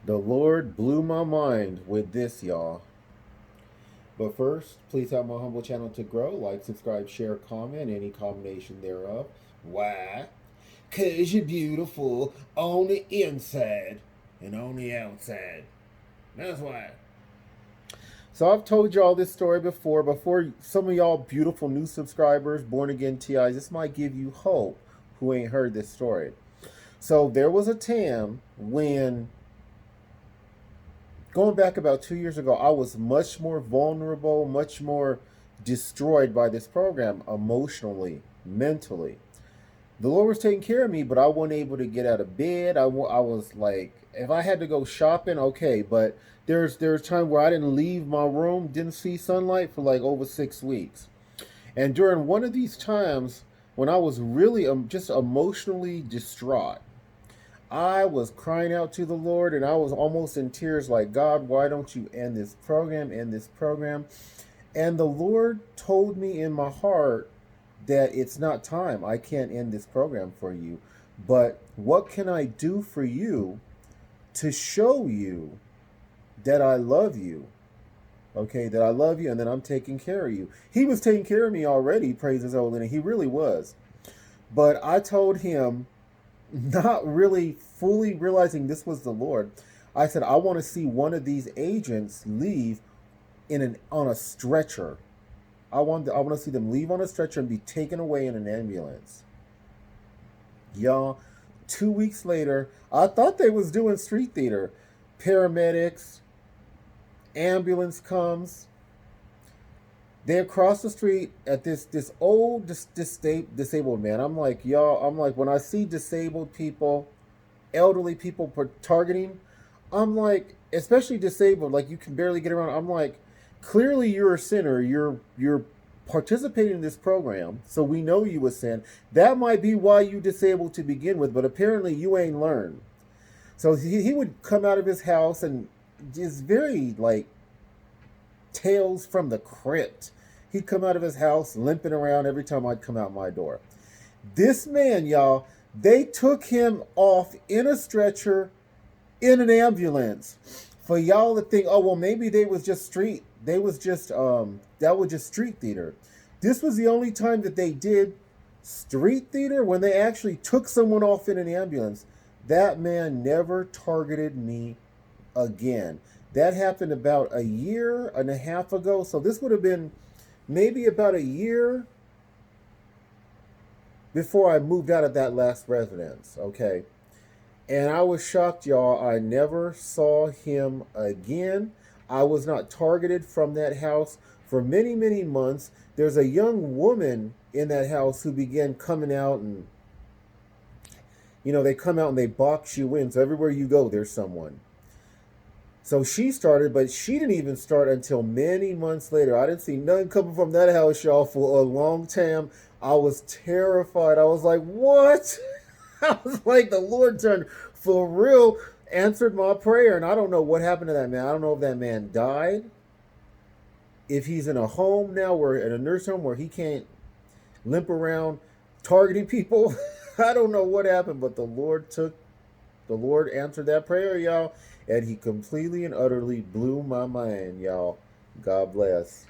The Lord blew my mind with this, y'all. But first, please help my humble channel to grow. Like, subscribe, share, comment, any combination thereof. Why? Because you're beautiful on the inside and on the outside. That's why. So I've told y'all this story before. Before some of y'all beautiful new subscribers, born again TIs, this might give you hope who ain't heard this story. So there was a time when, going back about 2 years ago, I was much more vulnerable, much more destroyed by this program emotionally, mentally. The Lord was taking care of me, but I wasn't able to get out of bed. I was like, if I had to go shopping, okay, but there's time where I didn't leave my room, didn't see sunlight for like over 6 weeks. And during one of these times, when I was really just emotionally distraught, I was crying out to the Lord and I was almost in tears, like, God, why don't you end this program, end this program? And the Lord told me in my heart that it's not time. I can't end this program for you. But what can I do for you to show you that I love you? Okay, that I love you and that I'm taking care of you. He was taking care of me already, praise his holy name. He really was. But I told him, not really fully realizing this was the Lord, I said, I want to see one of these agents leave on a stretcher. I want to see them leave on a stretcher and be taken away in an ambulance. Y'all, 2 weeks later, I thought they was doing street theater. Paramedics, ambulance comes. They across the street at this old disabled man. I'm like, y'all. I'm like, when I see disabled people, elderly people targeting, I'm like, especially disabled, like you can barely get around. I'm like, clearly you're a sinner. You're participating in this program, so we know you a sin. That might be why you disabled to begin with, but apparently you ain't learned. So he would come out of his house and just very like tales from the crypt. He'd come out of his house limping around every time I'd come out my door. This man, y'all, they took him off in a stretcher in an ambulance. For y'all to think, oh well, maybe they was just that was just street theater. This was the only time that they did street theater, when they actually took someone off in an ambulance. That man never targeted me again. That happened about a year and a half ago. So this would have been maybe about a year before I moved out of that last residence. Okay. And I was shocked, y'all. I never saw him again. I was not targeted from that house for many, many months. There's a young woman in that house who began coming out, and, they come out and they box you in. So everywhere you go, there's someone. So she started, but she didn't even start until many months later. I didn't see nothing coming from that house, y'all, for a long time. I was terrified. I was like, what? I was like, the Lord turned for real, answered my prayer. And I don't know what happened to that man. I don't know if that man died, if he's in a home now, where in a nursing home where he can't limp around targeting people. I don't know what happened, but the Lord answered that prayer, y'all, and he completely and utterly blew my mind, y'all. God bless.